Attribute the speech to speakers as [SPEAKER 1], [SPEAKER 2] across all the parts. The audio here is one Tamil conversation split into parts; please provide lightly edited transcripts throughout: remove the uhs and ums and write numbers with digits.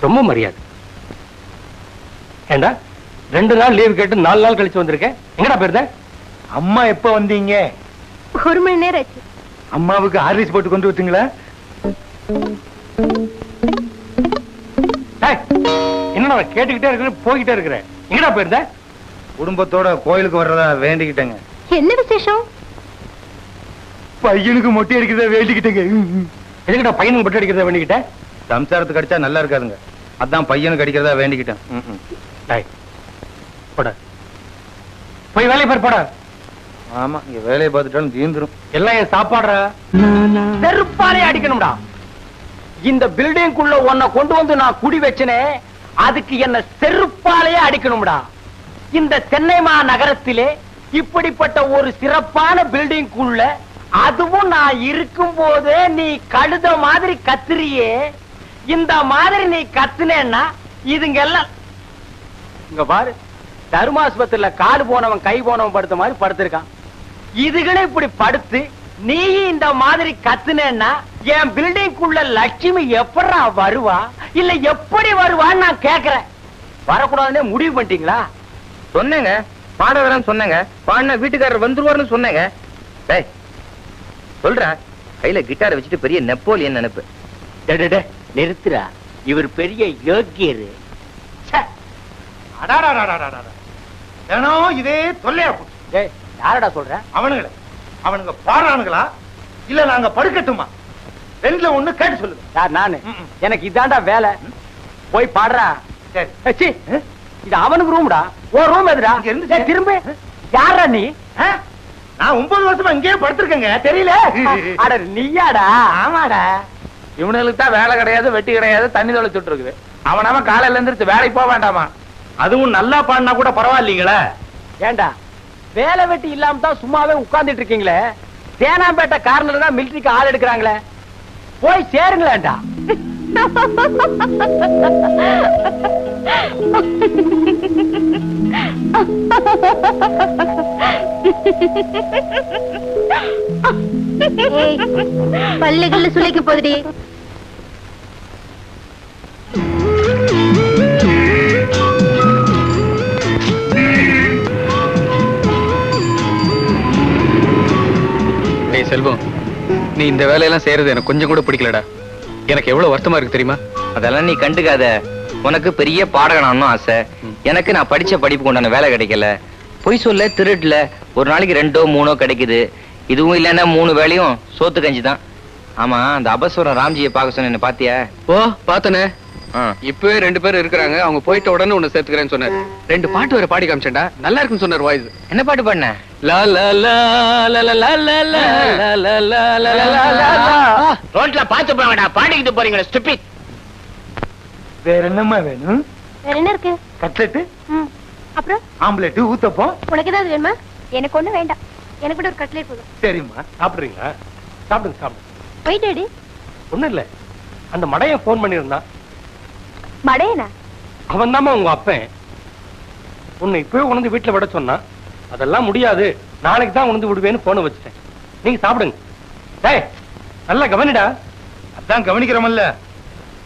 [SPEAKER 1] ரொம்ப மரியாதை. ஏண்டா 2 நாள் லீவ் கேட்டு 4 நாள் கழிச்சு வந்திருக்கேன். எங்கடா போயிருந்த?
[SPEAKER 2] அம்மா எப்ப வந்தீங்க?
[SPEAKER 3] 1 மணி நேரம் ஆச்சு.
[SPEAKER 2] அம்மாவுக்கு ஆர்லிஸ் போட்டு கொண்டு வந்தீங்களா?
[SPEAKER 1] என்ன கேட்டுக்கிட்டே இருக்கிற, போய்கிட்டே இருக்கிற, எங்கடா போயிருந்த?
[SPEAKER 2] குடும்பத்தோட கோயிலுக்கு வர்றதா வேண்டிக்கிட்டேங்க.
[SPEAKER 3] என்ன விசேஷம்?
[SPEAKER 2] பையனுக்கு மொட்டை அடிக்கிறதா வேண்டிக்கிட்டேங்க.
[SPEAKER 1] எதுக்கிட்ட பையனுக்கு மொட்டை அடிக்கிறதா வேண்டிக்கிட்ட?
[SPEAKER 2] சம்சாரத்துக்கு அடிச்சா நல்லா இருக்காதுங்க, அதான் பையனுக்கு அடிக்கிறதா வேண்டிக்கிட்டேன்.
[SPEAKER 1] போட போய் வேலையை பாரு, போட.
[SPEAKER 2] ஆமா, இங்க வேலையை பார்த்துட்டாலும் தீந்துரும்.
[SPEAKER 1] எல்லாம் என் சாப்பாடுற செருப்பாலே அடிக்கணும்டா. இந்த பில்டிங்குள்ள உன்னை கொண்டு வந்து நான் குடி வச்சனே, அதுக்கு என்ன செருப்பாலேயே அடிக்கணும்டா. இந்த சென்னை மாநகரத்திலே இப்படிப்பட்ட ஒரு சிறப்பான பில்டிங்குள்ள, அதுவும் நான் இருக்கும் போதே நீ கழுத மாதிரி கத்துறியே. இந்த மாதிரி நீ கத்துனேன்னா இதுங்க எல்லாம் இங்க பாரு, தர்மாஸ்பத்திரியில கால் போனவன் கை போனவன் படுத்த மாதிரி படுத்திருக்கான். இதுகளே இப்படி படுத்து நீ இந்த மாதிரி கத்துனேன்னா என் பில்டிங்குள்ள லட்சுமி எப்படா வருவா, இல்ல எப்படி வருவான்னு நான் கேக்குறேன். வரக்கூடாதுன்னே முடிவு பண்ணிட்டீங்களா?
[SPEAKER 4] சொன்னேங்க, பாட வரேன்னு சொன்னேங்க. பாடின வீட்டுக்காரர் வந்துருவாருன்னு சொன்னேங்க. டேய் சொல்றேன், கையில கிட்டாரை வச்சுட்டு பெரிய நெப்போலியன் நினைப்பு.
[SPEAKER 1] நிறுத்துறா, இவர் பெரிய யோக்கியரு.
[SPEAKER 2] இதே தொல்லையா
[SPEAKER 1] யாரடா சொல்ற?
[SPEAKER 2] அவனுங்கள அவனுங்க பாடுறானுங்களா இல்ல நாங்க படுக்கட்டுமா? 2ல 1 கேட்டு சொல்லுங்க.
[SPEAKER 1] யார்? நானு. எனக்கு இதாண்டா வேலை. போய் பாடுறா. சரி, இது அவனுக்கு ரூம்டா. ஓ ரூம் எதுடா? திரும்ப யாரா நீ?
[SPEAKER 2] நான் 9 வருஷமா இங்கேயே படுத்திருக்கேங்க, தெரியல?
[SPEAKER 1] அட நீயாடா?
[SPEAKER 2] ஆமாடா.
[SPEAKER 4] இவனுக்கு தான் வேலை கிடையாது, வெட்டி கிடையாது, தண்ணி தொலைச்சுட்டு இருக்குது. அவனாம காலையில இருந்து வேலைக்கு போக வேண்டாமா?
[SPEAKER 2] அதுவும் நல்லா பாடினா கூட பரவாயில்லைங்களே.
[SPEAKER 1] ஏண்டா வேலை வெட்டி இல்லாம தான் சும்மாவே உட்கார்ந்துட்டு இருக்கீங்களே? தேனாம்பேட்டை கார்னர்ல தான் மிலிட்டரிக்கு ஆள் எடுக்கிறாங்களே, போய் சேருங்களேண்டா.
[SPEAKER 3] பல்லுகள்ல சுளைக்க போதுடி.
[SPEAKER 5] செல்வம், நீ இந்த வேலையெல்லாம் செய்யறது எனக்கு கொஞ்சம் கூட பிடிக்கலடா. எனக்கு எவ்வளவு வருத்தமா இருக்கு தெரியுமா?
[SPEAKER 4] அதெல்லாம் நீ கண்டுக்காத. உனக்கு பெரிய பாடகனானும் ஆசை, எனக்கு நான் படிச்ச படிப்பு கொண்டான வேலை கிடைக்கல. பொய் சொல்ல, திருட்டுல ஒரு நாளைக்கு 2ஓ 3ஓ கிடைக்குது. இதுவும் இல்லைன்னா 3 வேலையும் சோத்து கஞ்சி தான். ஆமா, அந்த அபஸ்வரம் ராம்ஜியை பார்க்க சொன்ன பாத்தியா?
[SPEAKER 5] ஓ பாத்தனே. இப்பவே 2 பேர் இருக்கிறாங்க, அவங்க போயிட்ட உடனே உன்னை சேர்த்துக்கிறேன்னு சொன்னார். 2 பாட்டு வேற பாடி காமிச்சேன்டா, நல்லா இருக்குன்னு சொன்னார். வாய்ஸ்
[SPEAKER 4] என்ன பாட்டு பாடின?
[SPEAKER 1] ரோட்ல பாத்து போங்கடா, பாடிக்கிட்டு போறீங்களா ஸ்டூபிட்?
[SPEAKER 2] வேற என்னம்மா வேணும்?
[SPEAKER 3] வேற என்ன இருக்கு?
[SPEAKER 2] கட்லெட்,
[SPEAKER 3] அப்புறம்
[SPEAKER 2] ஆம்லெட், ஊத்தப்பம்.
[SPEAKER 3] உனக்கு ஏதாவது வேணுமா? எனக்கு ஒண்ணு வேண்டாம், எனக்கு கூட ஒரு கட்லெட் போதும்.
[SPEAKER 2] சரிம்மா.
[SPEAKER 1] சாப்பிடுறீங்களா? சாப்பிடுங்க சாப்பிடுங்க.
[SPEAKER 3] போயிட்டு அடி.
[SPEAKER 1] ஒண்ணும் இல்ல, அந்த மடையன் போன் பண்ணிருந்தான்.
[SPEAKER 3] மடையனா?
[SPEAKER 1] அவன் தாமா உங்க அப்பன். உன்னை இப்பவே உணர்ந்து வீட்டுல விட சொன்னா, அதெல்லாம் முடியாது, நாளைக்கு தான் உணர்ந்து விடுவேன்னு போன வச்சுட்டேன். நீங்க சாப்பிடுங்க. டேய் நல்லா கவனிடா.
[SPEAKER 2] அதான் கவனிக்கிறோமல்ல.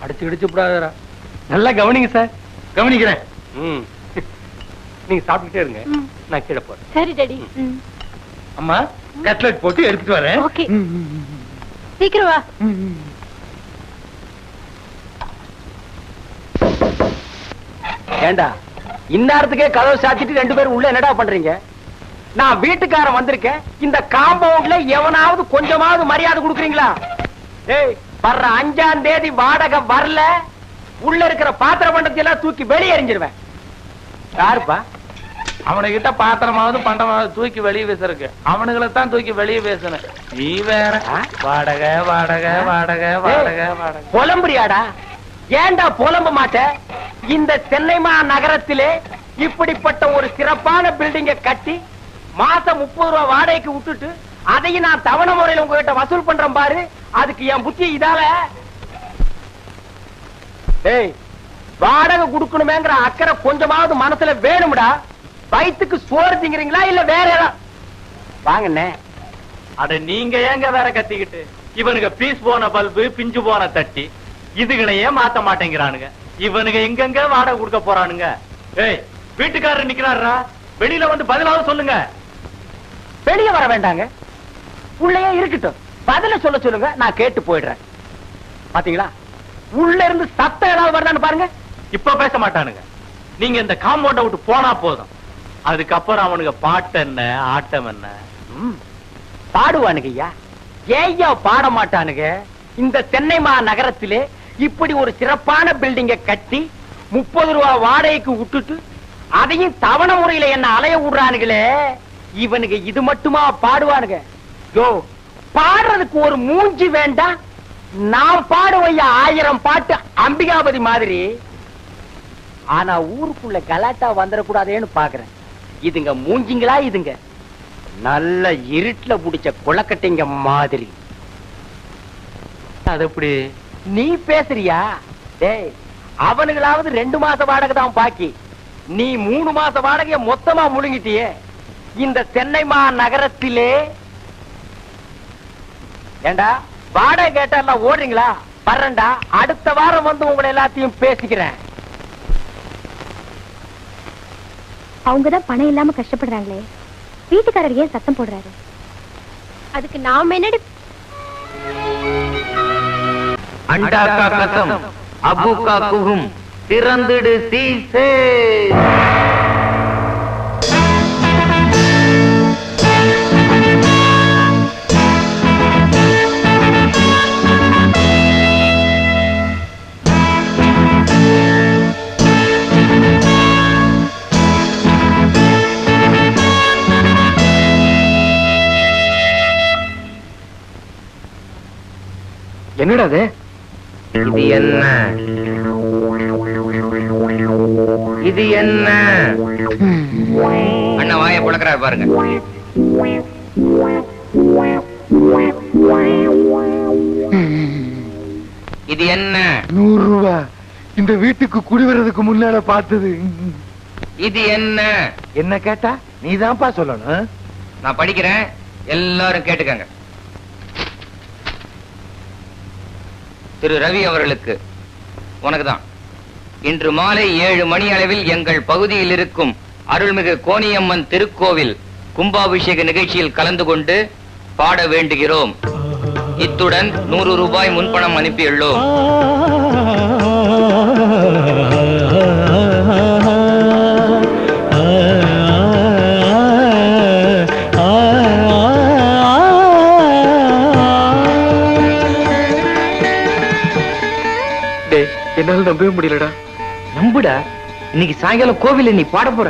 [SPEAKER 1] அடிச்சு கிடிச்சு விடாதடா. நல்லா கவனிங்க சார்.
[SPEAKER 2] கவனிக்கிறேன்.
[SPEAKER 1] நீங்க சாப்பிட்டுட்டே இருங்க, நான் கீழே போறேன்.
[SPEAKER 3] சரி டாடி.
[SPEAKER 2] அம்மா, கட்லெட் போட்டு எடுத்துட்டு வரேன்.
[SPEAKER 3] ஓகே, சீக்கிரம் வா.
[SPEAKER 1] ஏண்டா இந்நேரத்துக்கே கதவு சாத்திட்டு 2 பேரும் உள்ள என்னடா பண்றீங்க? நான் வீட்டுக்காரன் வந்திருக்கேன். இந்த காம்பவுண்ட்ல எவனாவது கொஞ்சமாவது மரியாதை கொடுக்குறீங்களா? ஏய், வர்ற 5ஆம் தேதி வாடகை வரல, உள்ள இருக்கிற பாத்திர பண்டத்தை எல்லாம் தூக்கி வெளியே எறிஞ்சிருவேன். யாருப்பா?
[SPEAKER 4] அவனுகிட்ட பாத்திரமாவது பண்டமாவது தூக்கி வெளியே வீசருக்கு. அவனுங்களை தான் தூக்கி வெளியே வீசணும். நீ வேற வாடகை வாடகை வாடகை வாடகை வாடகை
[SPEAKER 1] புலம்புறியாடா? ஏண்டா புலம்ப மாட்ட? இந்த சென்னை மாநகரத்திலே இப்படிப்பட்ட ஒரு சிறப்பான பில்டிங்கை கட்டி மாசம் 30 ரூபாய் வாடகைக்கு விட்டுட்டு அதையும் நான் தவணை முறையில் உங்ககிட்ட வசூல் பண்றேன் பாரு. அதுக்கு என் புத்தி இதால. டேய், வாடகை கொடுக்கணுமேங்கிற அக்கறை கொஞ்சமாவது மனசுல வேணும்டா. வயிற்றுக்கு சோறு திங்கிறீங்களா இல்ல வேற ஏதாவது? வாங்கண்ணே.
[SPEAKER 4] அட நீங்க ஏங்க வேற கத்திக்கிட்டு? இவனுக்கு பீஸ் போன பல்பு, பிஞ்சு போன தட்டி, இதுகளையே மாத்த மாட்டேங்கிறானுங்க.
[SPEAKER 1] இவனுங்க எங்கெங்க வாடகை கொடுக்க போறானுங்க? ஏய், வீட்டுக்காரர் நிக்கிறாரா, வெளியில வந்து பதிலாவது சொல்லுங்க. வெளியே வர வேண்டாங்க, உள்ளே இருக்கட்டும், பதில சொல்ல சொல்லுங்க, நான் கேட்டு போயிடுறேன். பாத்தீங்களா, உள்ள இருந்து சத்தம் ஏதாவது வருதான்னு பாருங்க. இப்ப பேச மாட்டானுங்க. நீங்க இந்த காம்பவுண்ட விட்டு போனா போதும், அதுக்கப்புறம் அவனுங்க பாட்டு என்ன ஆட்டம் என்ன பாடுவானுங்க. ஐயா ஏய்யா பாட மாட்டானுங்க? இந்த சென்னை நகரத்திலே இப்படி ஒரு சிறப்பான பில்டிங்க கட்டி 30 ரூபாய் வாடகைக்கு விட்டுட்டு அதையும் தவணை முறையில என்ன அலைய விடுறானுங்களே, இவனுங்க இது மட்டுமா பாடுவானுங்க? யோ, பாடுறதுக்கு ஒரு மூஞ்சி வேண்டாம்? நான் பாடுவையா 1000 பாட்டு அம்பிகாபதி மாதிரி. ஆனா ஊருக்குள்ள கலாட்டா வந்துடக்கூடாதேன்னு பாக்குறேன். இதுங்க மூஞ்சிங்களா? இதுங்க நல்ல இருட்டுல புடிச்ச குளக்கட்டைங்க மாதிரி. அது எப்படி நீ பேசுறியா? டேய், அவனுங்களாவது 2 மாச வாடகை தான் பாக்கி, நீ 3 மாச வாடகைய மொத்தமா முழுங்கிட்டியே. இந்த சென்னை நகரத்திலே ஏண்டா வாடகை கேட்டா ஓடுறீங்களா? வர்றேன்டா, அடுத்த வாரம் வந்து உங்களை எல்லாத்தையும் பேசிக்கிறேன்.
[SPEAKER 3] அவங்கதான் பணம் இல்லாம கஷ்டப்படுறாங்களே, வீட்டுக்காரர் ஏன் சத்தம் போடுறாரு? அதுக்கு நாம என்னடி?
[SPEAKER 4] அண்டா கா கசம் அபு கா குஹும் திறந்துடு சீசே.
[SPEAKER 1] என்னடா அது?
[SPEAKER 4] இது என்ன? இது என்ன? அண்ணா வாயை புழக்கிறாரு பாருங்க. இது என்ன?
[SPEAKER 2] 100 ரூபாய் இந்த வீட்டுக்கு குடி வர்றதுக்கு முன்னால பார்த்தது.
[SPEAKER 4] இது என்ன?
[SPEAKER 2] என்ன கேட்டா நீதான்ப்பா சொல்லணும்.
[SPEAKER 4] நான் படிக்கிறேன், எல்லாரும் கேட்டுக்கங்க. திரு ரவி அவர்களுக்கு உனக்குதான். இன்று மாலை 7 மணி அளவில் எங்கள் பகுதியில் இருக்கும் அருள்மிகு கோணியம்மன் திருக்கோவில் கும்பாபிஷேக நிகழ்ச்சியில் கலந்து கொண்டு பாட வேண்டுகிறோம். இத்துடன் 100 ரூபாய் முன்பணம் அனுப்பியுள்ளோம்.
[SPEAKER 5] என்னால நம்பவே முடியலடா.
[SPEAKER 4] நம்புடா, இன்னைக்கு சாயங்காலம் கோவில்ல நீ பாட போற.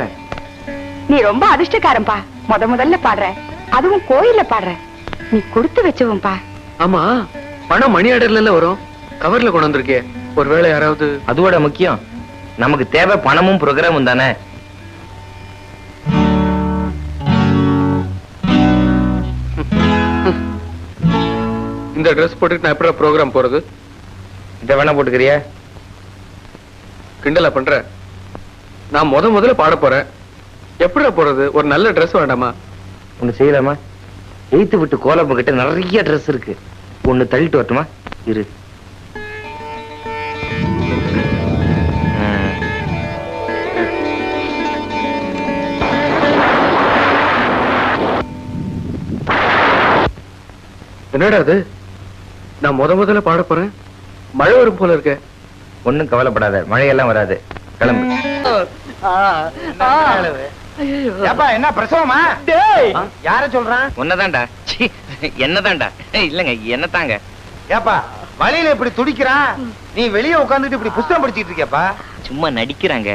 [SPEAKER 3] நீ ரொம்ப அதிர்ஷ்டக்காரன்பா, முதல்ல பாடுற, அதுவும் கோயில்ல பாடுற. நீ கொடுத்து வச்சவன்பா.
[SPEAKER 5] ஆமா, பணம் மணி ஆர்டர்ல வரும், கவர்ல கொண்டு வந்திருக்கே, ஒருவேளை யாராவது.
[SPEAKER 4] அதோட முக்கியம், நமக்கு தேவை பணமும் ப்ரோக்ராமும் தானே.
[SPEAKER 5] இந்த ட்ரெஸ் போட்டுட்டு நான் எப்படி ப்ரோக்ராம் போறது?
[SPEAKER 4] இத வேணா போட்டுக்கிறியா?
[SPEAKER 5] கிண்டலா பண்ற? நான் முதல்ல பாட போறேன், எப்படி போறது? ஒரு நல்ல ட்ரெஸ் வேண்டாமா?
[SPEAKER 4] ஒண்ணு செய்யலாமா? எய்த்து விட்டு கோலம் கிட்ட நிறைய ட்ரெஸ் இருக்கு, ஒண்ணு தள்ளிட்டு வரட்டுமா? இரு.
[SPEAKER 5] என்னடா அது? நான் முதல்ல பாட போறேன், மழை வரும் போல இருக்க.
[SPEAKER 4] ஒண்ணும் கவலைப்படாத, மழையெல்லாம் வராது, கிளம்பு.
[SPEAKER 2] என்ன பிரசவமா? யார சொல்றான்?
[SPEAKER 4] உன்னதான்டா. என்னதான்டா? இல்லங்க, என்னதாங்க.
[SPEAKER 2] ஏப்பா வழியில இப்படி துடிக்கிறான், நீ வெளியே உட்கார்ந்துட்டு இப்படி புஸ்தகம் படிச்சிட்டு இருக்கியாப்பா?
[SPEAKER 4] சும்மா நடிக்கிறாங்க.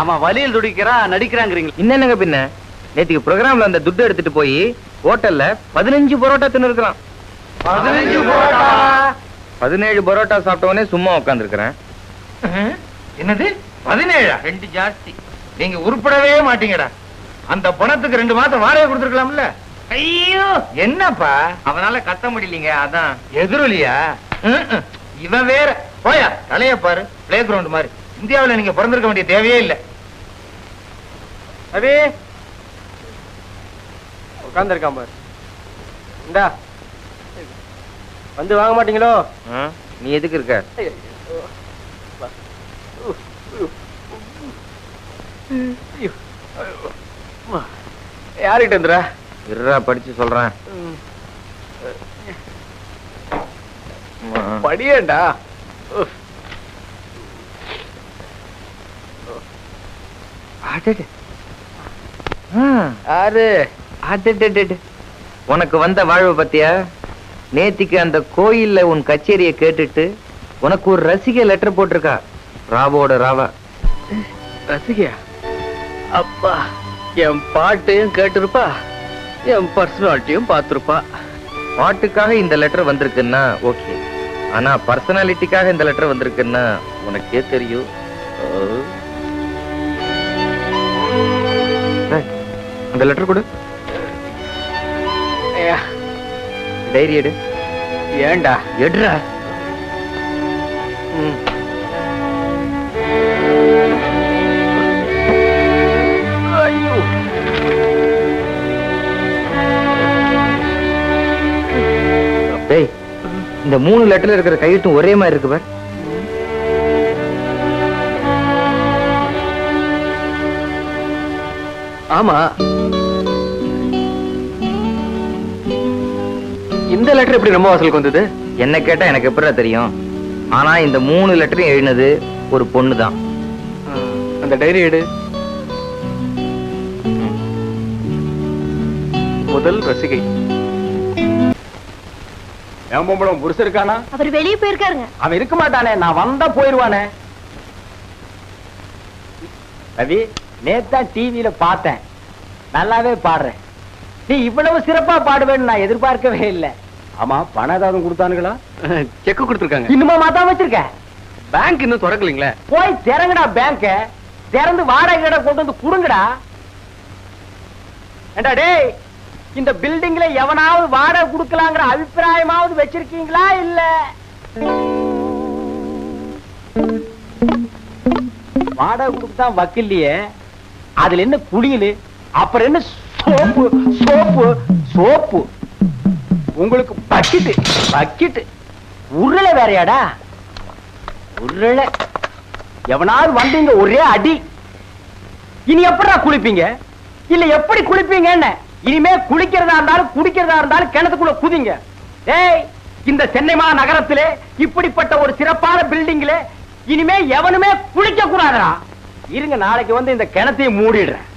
[SPEAKER 1] ஆமா, வலியில் துடிக்கிறான், நடிக்கிறாங்கிறீங்களா?
[SPEAKER 4] என்னங்க பின்ன, நேத்துக்கு ப்ரோக்ராம்ல அந்த துட்டு எடுத்துட்டு போய் ஹோட்டல்ல 15 பரோட்டா தின்னு இருக்கான்.
[SPEAKER 2] 15 பரோட்டா?
[SPEAKER 4] 17 பரோட்டா சாப்பிட்டவனே சும்மா உட்கார்ந்து இருக்கிறேன்.
[SPEAKER 2] என்னது 17?
[SPEAKER 4] 2 ஜாஸ்தி.
[SPEAKER 2] நீங்க உருப்படவே மாட்டீங்கடா. அந்த பணத்துக்கு 2 மாசம் வாடகை கொடுத்துருக்கலாம்ல.
[SPEAKER 4] ஐயோ,
[SPEAKER 2] என்னப்பா
[SPEAKER 4] அவனால கத்த முடியலீங்க, அதான்.
[SPEAKER 2] எதிரொலியா? இவன் வேற. போயா தலைய பாரு, பிளே கிரவுண்ட் மாதிரி. இந்தியாவில் நீங்க பிறந்திருக்க வேண்டிய தேவையே இல்லை.
[SPEAKER 1] ரவி உட்கார்ந்திருக்கான் பாரு. இந்தா வந்து வாங்க மாட்டீங்களோ?
[SPEAKER 4] நீ எதுக்கு இருக்க?
[SPEAKER 1] யார்கிட்ட இருந்துடா?
[SPEAKER 4] இருடா படிச்சு சொல்றேன்.
[SPEAKER 1] படியேண்டா.
[SPEAKER 4] யாரு? உனக்கு வந்த வாழ்வு பத்தியா? நேத்திக்கு அந்த கோயில்ல உன் கச்சேரியை கேட்டுட்டு உனக்கு ஒரு ரசிகை லெட்டர் போட்டிருக்கா. ராவோட ராவா.
[SPEAKER 5] ரசிகையா? அப்பா, என் பாட்டையும் கேட்டிருப்பா, என் பர்சனாலிட்டியும் பார்த்திருப்பா.
[SPEAKER 4] பாட்டுக்காக இந்த லெட்டர் வந்திருக்குன்னா ஓகே, ஆனா பர்சனாலிட்டிக்காக இந்த லெட்டர் வந்திருக்குன்னா உனக்கே தெரியும். அந்த லெட்டர் கொடு. டைரி எடு.
[SPEAKER 1] ஏண்டா?
[SPEAKER 4] எடுறா.
[SPEAKER 1] ஐயோ,
[SPEAKER 4] டேய், இந்த 3 லெட்டர்ல இருக்கிற கையெழுத்தும் ஒரே மாதிரி இருக்கு பார்.
[SPEAKER 5] ஆமா, இந்த லெட்டர் எப்படி நம்ம வாசலுக்கு வந்தது?
[SPEAKER 4] என்ன கேட்டா எனக்கு எப்படிடா தெரியும்? ஆனா இந்த 3 லெட்டரையும் எழுதினது ஒரு பொண்ணு தான்.
[SPEAKER 5] அந்த டைரி எடு. முதல் ரசிகை.
[SPEAKER 1] என் பொம்பளம் புருஷன் இருக்கானா?
[SPEAKER 3] அவர் வெளியே போயிருக்காருங்க.
[SPEAKER 1] அவன் இருக்க மாட்டானே, நான் வந்தா போயிருவானே. ரவி, நேத்தான் டிவியில பார்த்தேன், நல்லாவே பாடுறேன். நீ இவ்வளவு சிறப்பா பாடுவேன்னு நான் எதிர்பார்க்கவே இல்லை. ஆமா, பணம் ஏதாவது கொடுத்தானுங்களா?
[SPEAKER 5] செக் கொடுத்திருக்காங்க.
[SPEAKER 1] இன்னுமா மாத்தாம வச்சிருக்க?
[SPEAKER 5] பேங்க் இன்னும் திறக்கலீங்களே.
[SPEAKER 1] போய் திறங்கடா பேங்க. திறந்து வாடகை கொண்டு வந்து குடுங்கடா. ஏண்டா டேய், இந்த பில்டிங்ல எவனாவது வாடகை கொடுக்கலாங்கிற அபிப்பிராயமாவது வச்சிருக்கீங்களா? இல்ல வாடகை கொடுத்தா வக்கில்லையே, அதுல என்ன குளியலு, அப்புறம் என்ன சோப்பு சோப்பு சோப்பு, உங்களுக்கு பக்கிட்டு பக்கிட்டு உருளை வேறையாடா உருளை. எவனாவது வந்தீங்க ஒரே அடி. இனி எப்படா குளிப்பீங்க? இல்ல எப்படி குளிப்பீங்க? என்ன இனிமே குளிக்கிறதா இருந்தாலும் குடிக்கிறதா இருந்தாலும் கிணத்துக்குள்ள குதிங்க. ஏய், இந்த சென்னை நகரத்திலே இப்படிப்பட்ட ஒரு சிறப்பான பில்டிங்ல இனிமே எவனுமே குளிக்க கூடாதா? இருங்க, நாளைக்கு வந்து இந்த கிணத்தையும் மூடிடுறேன்.